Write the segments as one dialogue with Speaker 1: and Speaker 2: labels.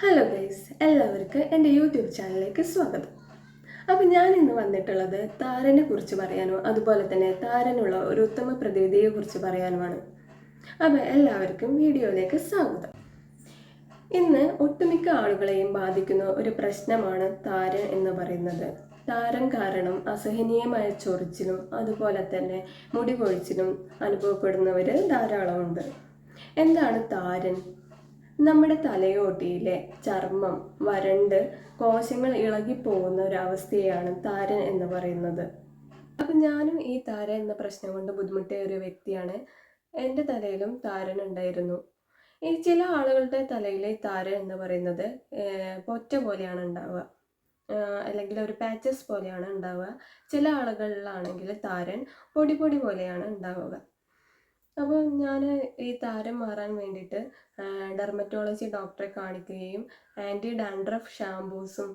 Speaker 1: Hello guys, എല്ലാവർക്കും എൻ്റെ YouTube ചാനലിലേക്ക് സ്വാഗതം. അപ്പോൾ ഞാൻ ഇന്ന് വന്നിട്ടുള്ളത് താരനെ കുറിച്ച് പറയാനോ അതുപോലെ തന്നെ താരനുള്ള ഒരു ഉത്തമ പ്രതിവിധിയെക്കുറിച്ച് പറയാനുമാണ്. അപ്പോൾ എല്ലാവർക്കും വീഡിയോയിലേക്ക് സ്വാഗതം. ഇന്ന് ഒട്ടുമിക്ക ആളുകളെയും ബാധിക്കുന്ന ഒരു പ്രശ്നമാണ് താരൻ എന്ന് പറയുന്നത്. താരൻ കാരണം അസഹനീയമായ ചൊറിച്ചിലും അതുപോലെ തന്നെ മുടി കൊഴിച്ചിലും അനുഭവപ്പെടുന്നവർ ധാരാളമുണ്ട്. എന്താണ് താരൻ? നമ്മുടെ തലയോട്ടിയിലെ ചർമ്മം വരണ്ട് കോശങ്ങൾ ഇളകിപ്പോകുന്ന ഒരവസ്ഥയാണ് താരൻ എന്ന് പറയുന്നത്. അപ്പം ഞാനും ഈ താരൻ എന്ന പ്രശ്നം കൊണ്ട് ബുദ്ധിമുട്ടിയ ഒരു വ്യക്തിയാണ്. എൻ്റെ തലയിലും താരൻ ഉണ്ടായിരുന്നു. ഈ ചില ആളുകളുടെ തലയിലെ താരൻ എന്ന് പറയുന്നത് പൊറ്റ പോലെയാണ് ഉണ്ടാവുക, അല്ലെങ്കിൽ ഒരു പാച്ചസ് പോലെയാണ് ഉണ്ടാവുക. ചില ആളുകളിലാണെങ്കിൽ താരൻ പൊടി പൊടി പോലെയാണ് ഉണ്ടാവുക. അപ്പോൾ ഞാൻ ഈ താരം മാറാൻ വേണ്ടിയിട്ട് ഡെർമറ്റോളജി ഡോക്ടറെ കാണിക്കുകയും ആൻറ്റി ഡാൻഡ്രഫ് ഷാംപൂസും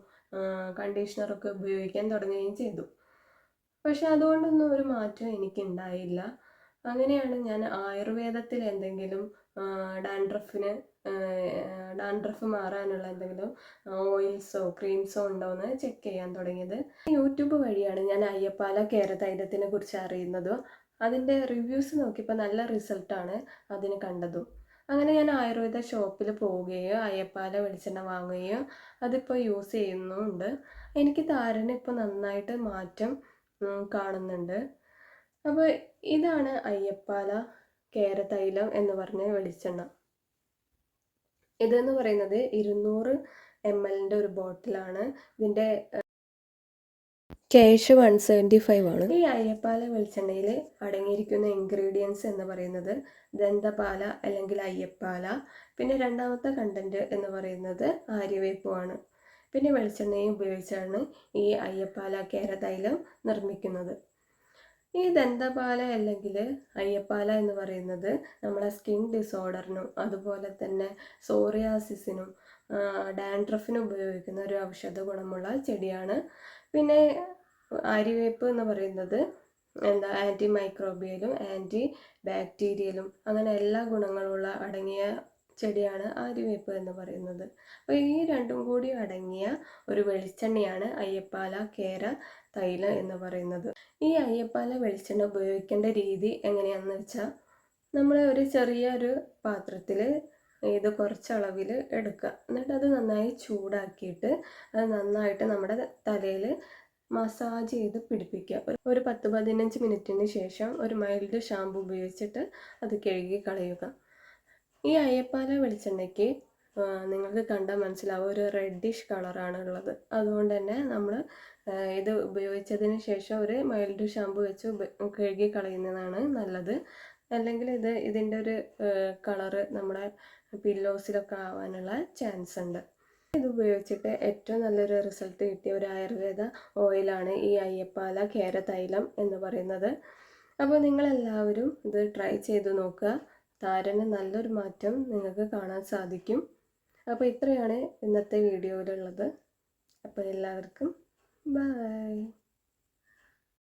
Speaker 1: കണ്ടീഷണറൊക്കെ ഉപയോഗിക്കാൻ തുടങ്ങുകയും ചെയ്തു. പക്ഷെ അതുകൊണ്ടൊന്നും ഒരു മാറ്റം എനിക്കുണ്ടായില്ല. അങ്ങനെയാണ് ഞാൻ ആയുർവേദത്തിൽ എന്തെങ്കിലും ഡാൻഡ്രഫ് മാറാനുള്ള എന്തെങ്കിലും ഓയിൽസോ ക്രീംസോ ഉണ്ടോ എന്ന് ചെക്ക് ചെയ്യാൻ തുടങ്ങിയത്. യൂട്യൂബ് വഴിയാണ് ഞാൻ അയ്യപ്പാല കേരതൈലത്തിനെ കുറിച്ച് അറിയുന്നത്. അതിൻ്റെ റിവ്യൂസ് നോക്കിയപ്പോൾ നല്ല റിസൾട്ടാണ് അതിന് കണ്ടതും. അങ്ങനെ ഞാൻ ആയുർവേദ ഷോപ്പിൽ പോവുകയോ അയ്യപ്പാല വെളിച്ചെണ്ണ വാങ്ങുകയോ അതിപ്പോൾ യൂസ് ചെയ്യുന്നുമുണ്ട്. എനിക്ക് താരന് ഇപ്പോൾ നന്നായിട്ട് മാറ്റം കാണുന്നുണ്ട്. അപ്പോൾ ഇതാണ് അയ്യപ്പാല കേരതൈലം എന്ന് പറഞ്ഞ വെളിച്ചെണ്ണ. ഇതെന്ന് പറയുന്നത് 200 ml ഒരു ബോട്ടിലാണ്. ഇതിൻ്റെ ക്യാഷ് 175 ആണ്. ഈ അയ്യപ്പാല വെളിച്ചെണ്ണയിൽ അടങ്ങിയിരിക്കുന്ന ഇൻഗ്രീഡിയൻസ് എന്ന് പറയുന്നത് ദന്തപാല അല്ലെങ്കിൽ അയ്യപ്പാല, പിന്നെ രണ്ടാമത്തെ കണ്ടന്റ് എന്ന് പറയുന്നത് ആര്യവേപ്പുമാണ്. പിന്നെ വെളിച്ചെണ്ണയും ഉപയോഗിച്ചാണ് ഈ അയ്യപ്പാല കേരതൈലം നിർമ്മിക്കുന്നത്. ഈ ദന്തപാല അല്ലെങ്കിൽ അയ്യപ്പാല എന്ന് പറയുന്നത് നമ്മളെ സ്കിൻ ഡിസോർഡറിനും അതുപോലെ തന്നെ സോറിയാസിസിനും ഡാൻഡ്രഫിനും ഉപയോഗിക്കുന്ന ഒരു ഔഷധ ഗുണമുള്ള ചെടിയാണ്. പിന്നെ ആര്യവേപ്പ് എന്ന് പറയുന്നത് ആൻറ്റി മൈക്രോബിയലും ആൻറ്റി ബാക്ടീരിയലും അങ്ങനെ എല്ലാ ഗുണങ്ങളുള്ള അടങ്ങിയ ചെടിയാണ് ആര്യവേപ്പ് എന്ന് പറയുന്നത്. അപ്പോൾ ഈ രണ്ടും കൂടി അടങ്ങിയ ഒരു വെളിച്ചെണ്ണയാണ് അയ്യപ്പാല കേര തൈലം എന്ന് പറയുന്നത്. ഈ അയ്യപ്പാല വെളിച്ചെണ്ണ ഉപയോഗിക്കേണ്ട രീതി എങ്ങനെയാണെന്ന് വെച്ചാൽ, നമ്മൾ ഒരു ചെറിയൊരു പാത്രത്തിൽ ഇത് കുറച്ചളവിൽ എടുക്കുക. എന്നിട്ട് അത് നന്നായി ചൂടാക്കിയിട്ട് അത് നന്നായിട്ട് നമ്മുടെ തലയിൽ മസാജ് ചെയ്ത് പിടിപ്പിക്കുക. ഒരു 10-15 മിനിറ്റിന് ശേഷം ഒരു മൈൽഡ് ഷാമ്പു ഉപയോഗിച്ചിട്ട് അത് കഴുകി കളയുക. ഈ അയ്യപ്പാല വെളിച്ചെണ്ണയ്ക്ക് നിങ്ങൾക്ക് കണ്ടാൽ മനസ്സിലാവും ഒരു റെഡിഷ് കളറാണ് ഉള്ളത്. അതുകൊണ്ട് തന്നെ നമ്മൾ ഇത് ഉപയോഗിച്ചതിന് ശേഷം ഒരു മൈൽഡ് ഷാമ്പു വെച്ച് കഴുകി കളയുന്നതാണ് നല്ലത്. അല്ലെങ്കിൽ ഇതിൻ്റെ ഒരു കളറ് നമ്മുടെ പില്ലോസിലൊക്കെ ആവാനുള്ള ചാൻസ് ഉണ്ട്. ഇത് ഉപയോഗിച്ചിട്ട് ഏറ്റവും നല്ലൊരു റിസൾട്ട് കിട്ടിയ ഒരു ആയുർവേദ ഓയിലാണ് ഈ അയ്യപ്പാല കേരതൈലം എന്ന് പറയുന്നത്. അപ്പോൾ നിങ്ങളെല്ലാവരും ഇത് ട്രൈ ചെയ്ത് നോക്കുക. താരന് നല്ലൊരു മാറ്റം നിങ്ങൾക്ക് കാണാൻ സാധിക്കും. അപ്പോൾ ഇത്രയാണ് ഇന്നത്തെ വീഡിയോയിലുള്ളത്. അപ്പോൾ എല്ലാവർക്കും ബൈ.